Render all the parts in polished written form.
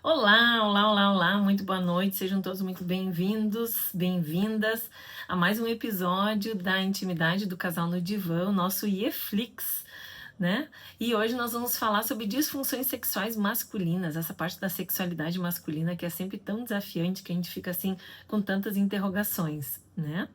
Olá, olá, olá, olá, muito boa noite, sejam todos muito bem-vindos, bem-vindas a mais um episódio da Intimidade do Casal no Divã, o nosso IEFlix, né? E hoje nós vamos falar sobre disfunções sexuais masculinas, essa parte da sexualidade masculina que é sempre tão desafiante que a gente fica assim com tantas interrogações, né?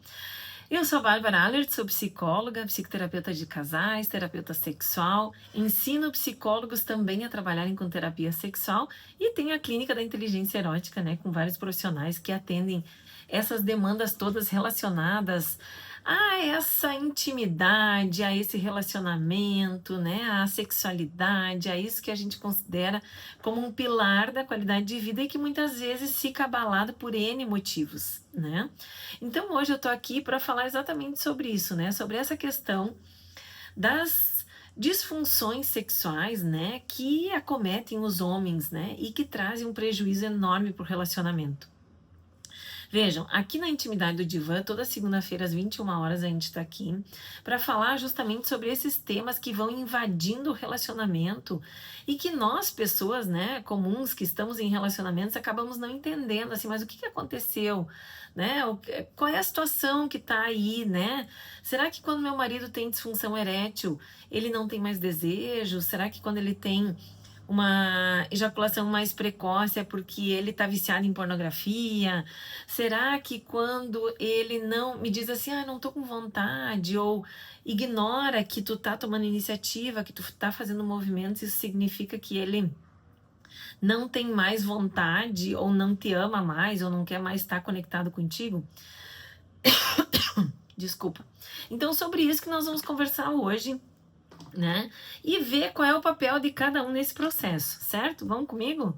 Eu sou a Bárbara Allert, sou psicóloga, psicoterapeuta de casais, terapeuta sexual, ensino psicólogos também a trabalharem com terapia sexual e tenho a clínica da inteligência erótica, né, com vários profissionais que atendem essas demandas todas relacionadas a essa intimidade, a esse relacionamento, né, à sexualidade, a isso que a gente considera como um pilar da qualidade de vida e que muitas vezes fica abalado por N motivos, né? Então hoje eu tô aqui para falar exatamente sobre isso, né? Sobre essa questão das disfunções sexuais, né, que acometem os homens, né, e que trazem um prejuízo enorme para o relacionamento. Vejam, aqui na Intimidade do Divã, toda segunda-feira às 21 horas a gente está aqui para falar justamente sobre esses temas que vão invadindo o relacionamento e que nós, pessoas, né, comuns que estamos em relacionamentos, acabamos não entendendo, assim, mas o que aconteceu, né? Qual é a situação que está aí, né? Será que quando meu marido tem disfunção erétil, ele não tem mais desejo? Será que quando ele tem uma ejaculação mais precoce é porque ele está viciado em pornografia? Será que quando ele não me diz assim, não tô com vontade, ou ignora que tu tá tomando iniciativa, que tu tá fazendo movimentos, isso significa que ele não tem mais vontade, ou não te ama mais, ou não quer mais estar conectado contigo? Desculpa. Então, sobre isso que nós vamos conversar hoje, né? E ver qual é o papel de cada um nesse processo, certo? Vamos comigo?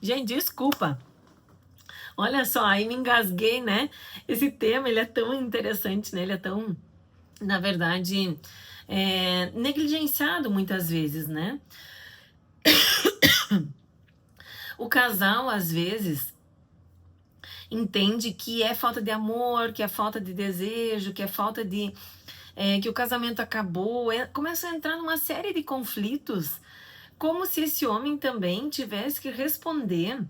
Gente, desculpa. Olha só, aí me engasguei, né? Esse tema, ele é tão interessante, né? Ele é tão, na verdade, negligenciado muitas vezes, né? O casal, às vezes, entende que é falta de amor, que é falta de desejo, que é falta de... que o casamento acabou, começa a entrar numa série de conflitos, como se esse homem também tivesse que responder,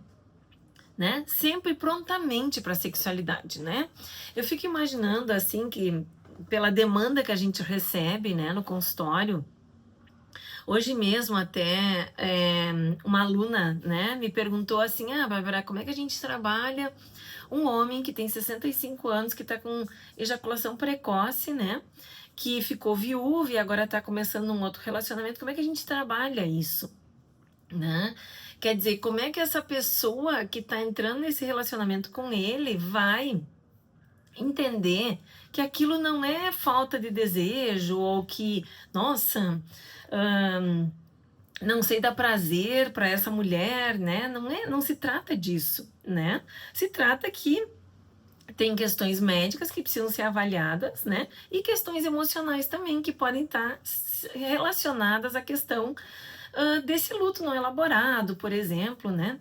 né, sempre prontamente para a sexualidade, né? Eu fico imaginando assim que pela demanda que a gente recebe, né, no consultório, hoje mesmo até uma aluna, né, me perguntou assim, Bárbara, como é que a gente trabalha um homem que tem 65 anos, que está com ejaculação precoce, né, que ficou viúvo e agora está começando um outro relacionamento, como é que a gente trabalha isso, né? Quer dizer, como é que essa pessoa que está entrando nesse relacionamento com ele vai entender que aquilo não é falta de desejo ou que, nossa, não sei dar prazer para essa mulher, né? Não se trata disso, né? Se trata que tem questões médicas que precisam ser avaliadas, né? E questões emocionais também que podem estar relacionadas à questão desse luto não elaborado, por exemplo, né?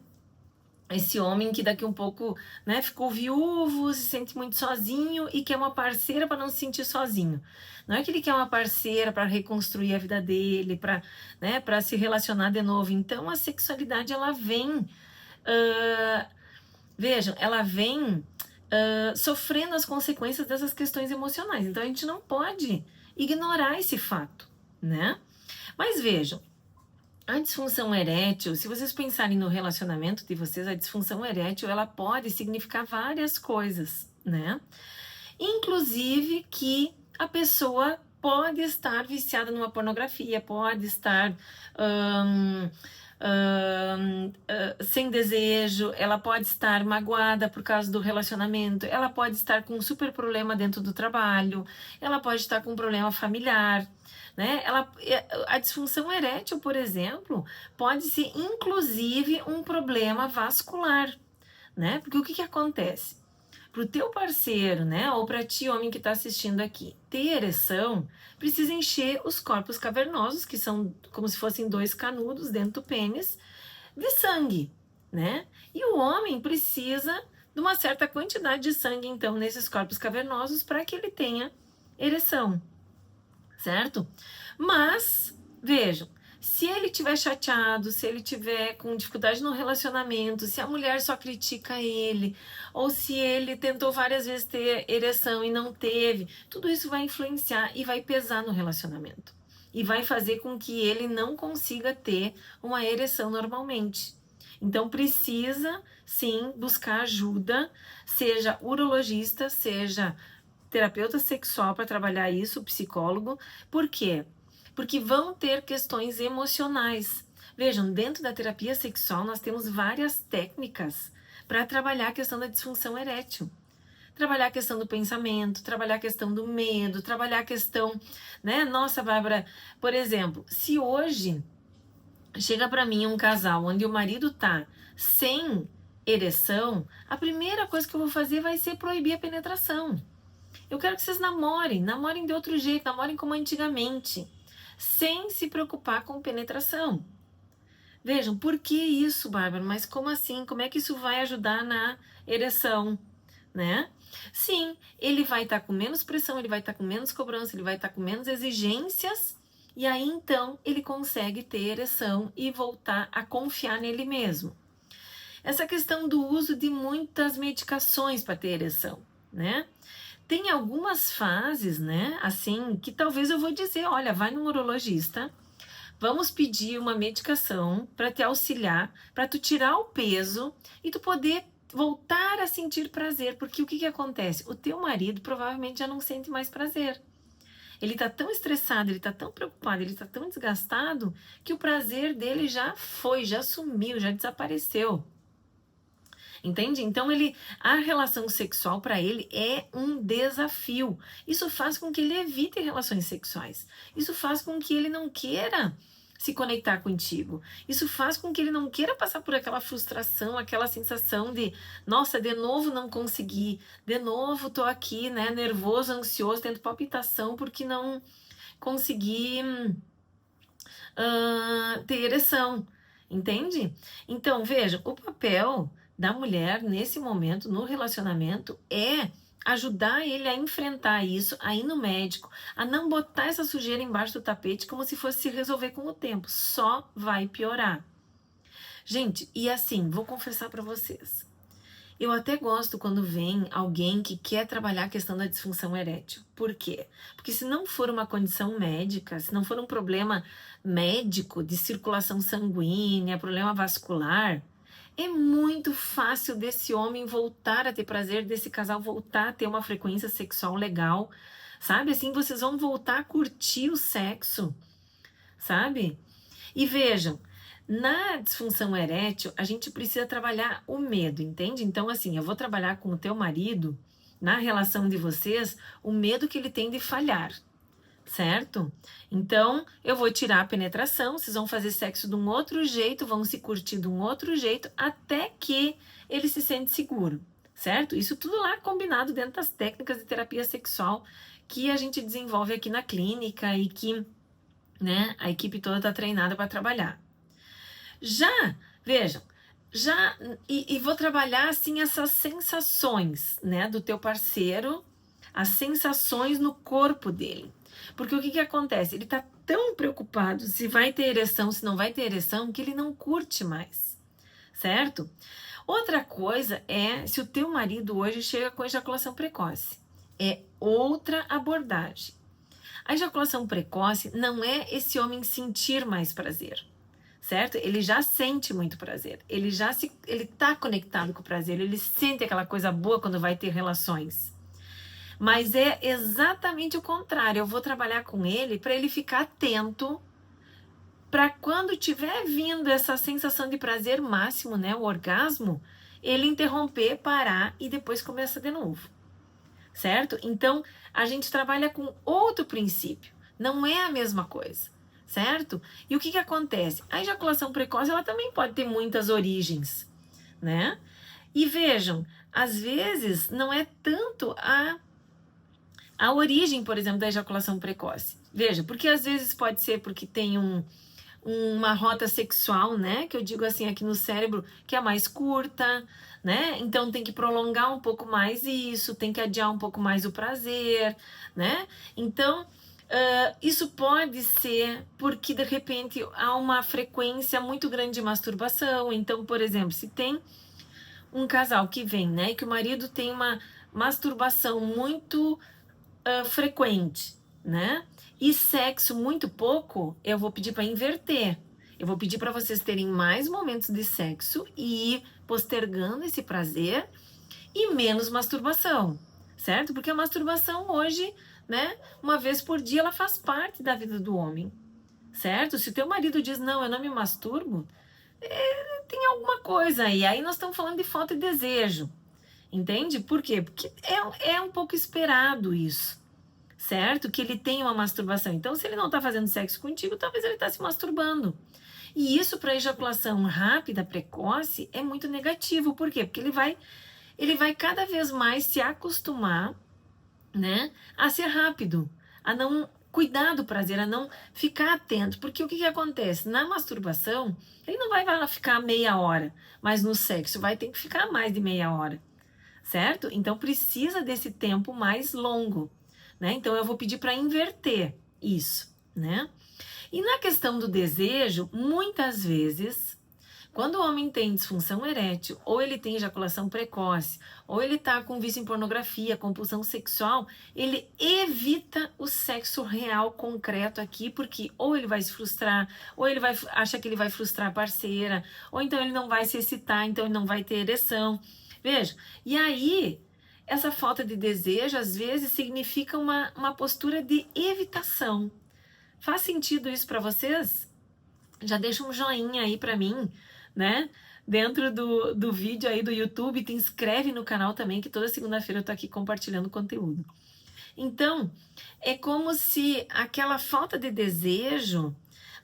Esse homem que daqui um pouco, né, ficou viúvo, se sente muito sozinho e quer uma parceira para não se sentir sozinho. Não é que ele quer uma parceira para reconstruir a vida dele, para, né, para se relacionar de novo. Então a sexualidade ela vem, vejam, ela vem sofrendo as consequências dessas questões emocionais. Então a gente não pode ignorar esse fato, né? Mas vejam, a disfunção erétil, se vocês pensarem no relacionamento de vocês, a disfunção erétil, ela pode significar várias coisas, né? Inclusive que a pessoa pode estar viciada numa pornografia, pode estar sem desejo, ela pode estar magoada por causa do relacionamento, ela pode estar com um super problema dentro do trabalho, ela pode estar com um problema familiar, né? A disfunção erétil, por exemplo, pode ser inclusive um problema vascular, né? Porque o que acontece? Para o teu parceiro, né, ou para ti, homem que está assistindo aqui, ter ereção, precisa encher os corpos cavernosos, que são como se fossem dois canudos dentro do pênis, de sangue, né? E o homem precisa de uma certa quantidade de sangue, então, nesses corpos cavernosos para que ele tenha ereção, certo? Mas, vejam, se ele estiver chateado, se ele estiver com dificuldade no relacionamento, se a mulher só critica ele, ou se ele tentou várias vezes ter ereção e não teve, tudo isso vai influenciar e vai pesar no relacionamento. E vai fazer com que ele não consiga ter uma ereção normalmente. Então precisa, sim, buscar ajuda, seja urologista, seja terapeuta sexual para trabalhar isso, psicólogo. Por quê? Porque vão ter questões emocionais. Vejam, dentro da terapia sexual nós temos várias técnicas para trabalhar a questão da disfunção erétil. Trabalhar a questão do pensamento, trabalhar a questão do medo, trabalhar a questão, né? Nossa, Bárbara, por exemplo, se hoje chega para mim um casal onde o marido tá sem ereção, a primeira coisa que eu vou fazer vai ser proibir a penetração. Eu quero que vocês namorem de outro jeito, namorem como antigamente, sem se preocupar com penetração. Vejam, por que isso, Bárbara? Mas como assim? Como é que isso vai ajudar na ereção, né? Sim, ele vai estar com menos pressão, ele vai estar com menos cobrança, ele vai estar com menos exigências, e aí então ele consegue ter ereção e voltar a confiar nele mesmo. Essa questão do uso de muitas medicações para ter ereção, né? Tem algumas fases, né, assim, que talvez eu vou dizer, olha, vai no urologista, vamos pedir uma medicação para te auxiliar, para tu tirar o peso e tu poder voltar a sentir prazer, porque o que acontece? O teu marido provavelmente já não sente mais prazer. Ele tá tão estressado, ele tá tão preocupado, ele tá tão desgastado, que o prazer dele já foi, já sumiu, já desapareceu. Entende? Então a relação sexual para ele é um desafio. Isso faz com que ele evite relações sexuais. Isso faz com que ele não queira se conectar contigo. Isso faz com que ele não queira passar por aquela frustração, aquela sensação de, nossa, de novo não consegui, de novo tô aqui, né, nervoso, ansioso, tendo palpitação porque não consegui ter ereção. Entende? Então, veja, o papel da mulher nesse momento, no relacionamento, é ajudar ele a enfrentar isso, a ir no médico, a não botar essa sujeira embaixo do tapete como se fosse se resolver com o tempo. Só vai piorar. Gente, e assim, vou confessar para vocês. Eu até gosto quando vem alguém que quer trabalhar a questão da disfunção erétil. Por quê? Porque se não for uma condição médica, se não for um problema médico de circulação sanguínea, problema vascular, é muito fácil desse homem voltar a ter prazer, desse casal voltar a ter uma frequência sexual legal, sabe? Assim, vocês vão voltar a curtir o sexo, sabe? E vejam, na disfunção erétil, a gente precisa trabalhar o medo, entende? Então, assim, eu vou trabalhar com o teu marido, na relação de vocês, o medo que ele tem de falhar, certo? Então, eu vou tirar a penetração, vocês vão fazer sexo de um outro jeito, vão se curtir de um outro jeito, até que ele se sente seguro, certo? Isso tudo lá combinado dentro das técnicas de terapia sexual que a gente desenvolve aqui na clínica e que, né, a equipe toda está treinada para trabalhar. Vejam, vou trabalhar assim essas sensações, né, do teu parceiro, as sensações no corpo dele. Porque o que acontece? Ele tá tão preocupado se vai ter ereção, se não vai ter ereção, que ele não curte mais, certo? Outra coisa é se o teu marido hoje chega com ejaculação precoce. É outra abordagem. A ejaculação precoce não é esse homem sentir mais prazer, certo? Ele já sente muito prazer, ele tá conectado com o prazer, ele sente aquela coisa boa quando vai ter relações. Mas é exatamente o contrário, eu vou trabalhar com ele para ele ficar atento para quando tiver vindo essa sensação de prazer máximo, né, o orgasmo, ele interromper, parar e depois começa de novo, certo? Então, a gente trabalha com outro princípio, não é a mesma coisa, certo? E o que acontece? A ejaculação precoce, ela também pode ter muitas origens, né? E vejam, às vezes não é tanto a origem, por exemplo, da ejaculação precoce. Veja, porque às vezes pode ser porque tem uma rota sexual, né? Que eu digo assim aqui no cérebro, que é mais curta, né? Então tem que prolongar um pouco mais isso, tem que adiar um pouco mais o prazer, né? Então, Isso pode ser porque, de repente, há uma frequência muito grande de masturbação. Então, por exemplo, se tem um casal que vem, né, e que o marido tem uma masturbação muito frequente, né, e sexo muito pouco, eu vou pedir para inverter. Eu vou pedir para vocês terem mais momentos de sexo e ir postergando esse prazer e menos masturbação, certo? Porque a masturbação hoje, né, uma vez por dia, ela faz parte da vida do homem, certo? Se o teu marido diz, não, eu não me masturbo, tem alguma coisa aí. Aí nós estamos falando de falta de desejo, entende? Por quê? Porque é um pouco esperado isso, certo? Que ele tenha uma masturbação. Então, se ele não está fazendo sexo contigo, talvez ele está se masturbando. E isso para ejaculação rápida, precoce, é muito negativo. Por quê? Porque ele vai cada vez mais se acostumar, né, a ser rápido, a não cuidar do prazer, a não ficar atento. Porque o que acontece? Na masturbação, ele não vai lá ficar meia hora, mas no sexo vai ter que ficar mais de meia hora, certo? Então precisa desse tempo mais longo, né? Então eu vou pedir para inverter isso, né? E na questão do desejo, muitas vezes, quando o homem tem disfunção erétil, ou ele tem ejaculação precoce, ou ele está com vício em pornografia, compulsão sexual, ele evita o sexo real, concreto aqui, porque ou ele vai se frustrar, ou ele vai achar que ele vai frustrar a parceira, ou então ele não vai se excitar, então ele não vai ter ereção. Veja, e aí, essa falta de desejo, às vezes, significa uma postura de evitação. Faz sentido isso para vocês? Já deixa um joinha aí para mim, né? Dentro do vídeo aí do YouTube, te inscreve no canal também, que toda segunda-feira eu tô aqui compartilhando conteúdo. Então, é como se aquela falta de desejo,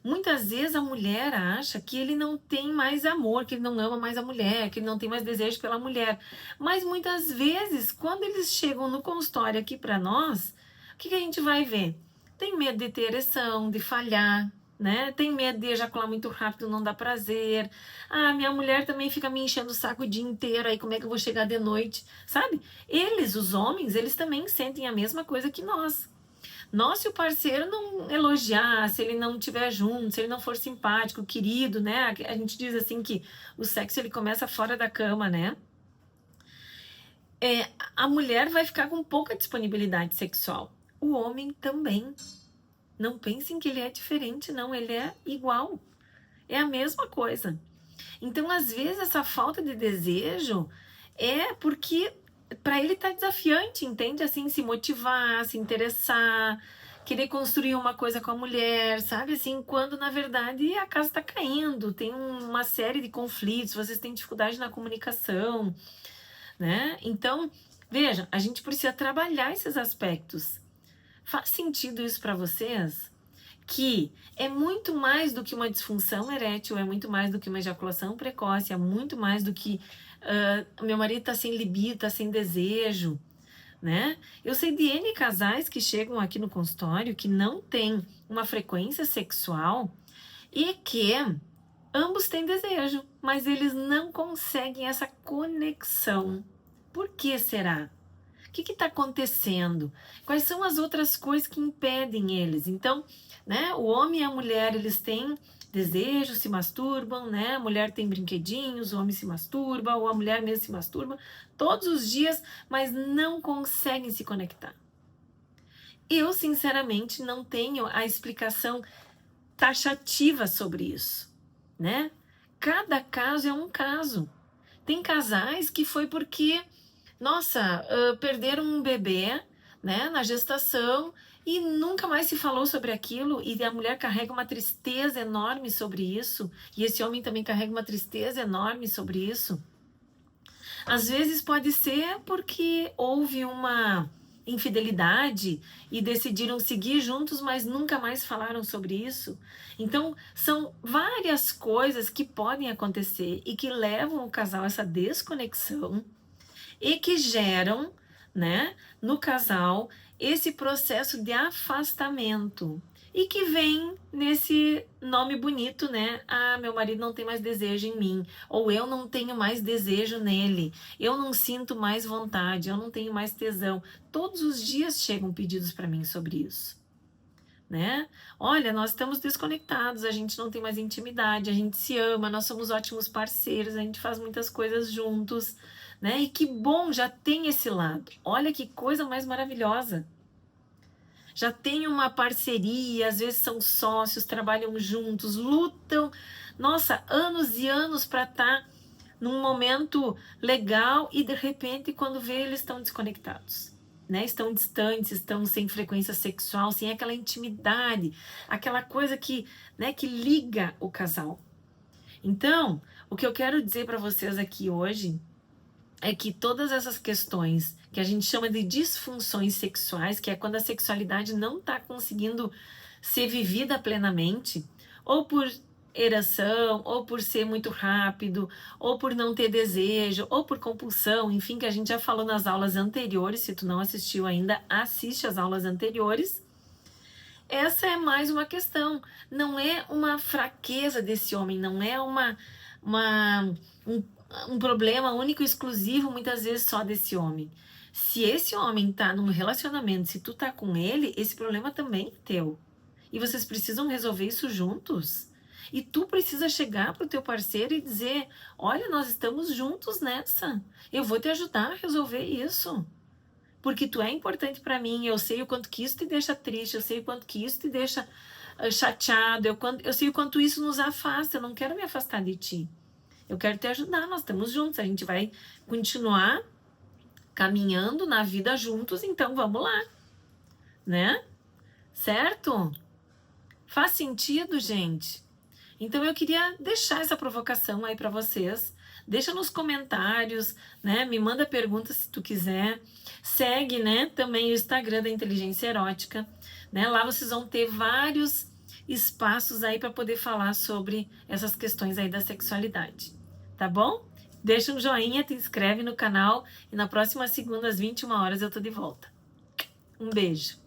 muitas vezes a mulher acha que ele não tem mais amor, que ele não ama mais a mulher, que ele não tem mais desejo pela mulher. Mas muitas vezes, quando eles chegam no consultório aqui para nós, o que a gente vai ver? Tem medo de ter ereção, de falhar, né? Tem medo de ejacular muito rápido, não dá prazer. Ah, minha mulher também fica me enchendo o saco o dia inteiro, aí como é que eu vou chegar de noite? Sabe? Eles, os homens, eles também sentem a mesma coisa que nós. Nós, se o parceiro não elogiar, se ele não estiver junto, se ele não for simpático, querido, né? A gente diz assim que o sexo ele começa fora da cama, né? A mulher vai ficar com pouca disponibilidade sexual. O homem também. Não pensem que ele é diferente, não. Ele é igual. É a mesma coisa. Então, às vezes, essa falta de desejo é porque para ele tá desafiante, entende? Assim, se motivar, se interessar, querer construir uma coisa com a mulher, sabe? Assim, quando na verdade a casa tá caindo, tem uma série de conflitos, vocês têm dificuldade na comunicação, né? Então, veja, a gente precisa trabalhar esses aspectos. Faz sentido isso para vocês? Que é muito mais do que uma disfunção erétil, é muito mais do que uma ejaculação precoce, é muito mais do que meu marido tá sem libido, tá sem desejo, né? Eu sei de N casais que chegam aqui no consultório que não têm uma frequência sexual e que ambos têm desejo, mas eles não conseguem essa conexão. Por que será? O que está acontecendo? Quais são as outras coisas que impedem eles? Então, né, o homem e a mulher, eles têm desejo, se masturbam, né? A mulher tem brinquedinhos, o homem se masturba, ou a mulher mesmo se masturba, todos os dias, mas não conseguem se conectar. Eu, sinceramente, não tenho a explicação taxativa sobre isso, né? Cada caso é um caso. Tem casais que foi porque nossa, perderam um bebê, né, na gestação e nunca mais se falou sobre aquilo e a mulher carrega uma tristeza enorme sobre isso e esse homem também carrega uma tristeza enorme sobre isso. Às vezes pode ser porque houve uma infidelidade e decidiram seguir juntos, mas nunca mais falaram sobre isso. Então, são várias coisas que podem acontecer e que levam o casal a essa desconexão e que geram, né, no casal esse processo de afastamento e que vem nesse nome bonito, né? Ah, meu marido não tem mais desejo em mim, ou eu não tenho mais desejo nele, eu não sinto mais vontade, eu não tenho mais tesão. Todos os dias chegam pedidos para mim sobre isso. né? Olha, nós estamos desconectados, a gente não tem mais intimidade, a gente se ama, nós somos ótimos parceiros, a gente faz muitas coisas juntos, né? E que bom, já tem esse lado. Olha que coisa mais maravilhosa. Já tem uma parceria, às vezes são sócios, trabalham juntos, lutam, nossa, anos e anos para estar num momento legal e de repente quando vê eles estão desconectados, né? Estão distantes, estão sem frequência sexual, sem aquela intimidade, aquela coisa que, né, que liga o casal. Então, o que eu quero dizer para vocês aqui hoje é que todas essas questões que a gente chama de disfunções sexuais, que é quando a sexualidade não está conseguindo ser vivida plenamente, ou por ereção, ou por ser muito rápido, ou por não ter desejo, ou por compulsão, enfim, que a gente já falou nas aulas anteriores. Se tu não assistiu ainda, assiste as aulas anteriores. Essa é mais uma questão, não é uma fraqueza desse homem, não é um problema único e exclusivo, muitas vezes só desse homem. Se esse homem tá num relacionamento, se tu tá com ele, esse problema também é teu. E vocês precisam resolver isso juntos. E tu precisa chegar pro teu parceiro e dizer: olha, nós estamos juntos nessa. Eu vou te ajudar a resolver isso. Porque tu é importante para mim, eu sei o quanto que isso te deixa triste, eu sei o quanto que isso te deixa chateado, eu sei o quanto isso nos afasta, eu não quero me afastar de ti. Eu quero te ajudar, nós estamos juntos, a gente vai continuar caminhando na vida juntos, então vamos lá, né? Certo? Faz sentido, gente? Então eu queria deixar essa provocação aí para vocês. Deixa nos comentários, né? Me manda perguntas se tu quiser. Segue, né, também o Instagram da Inteligência Erótica, né? Lá vocês vão ter vários espaços aí para poder falar sobre essas questões aí da sexualidade. Tá bom? Deixa um joinha, te inscreve no canal e na próxima segunda às 21 horas eu tô de volta. Um beijo.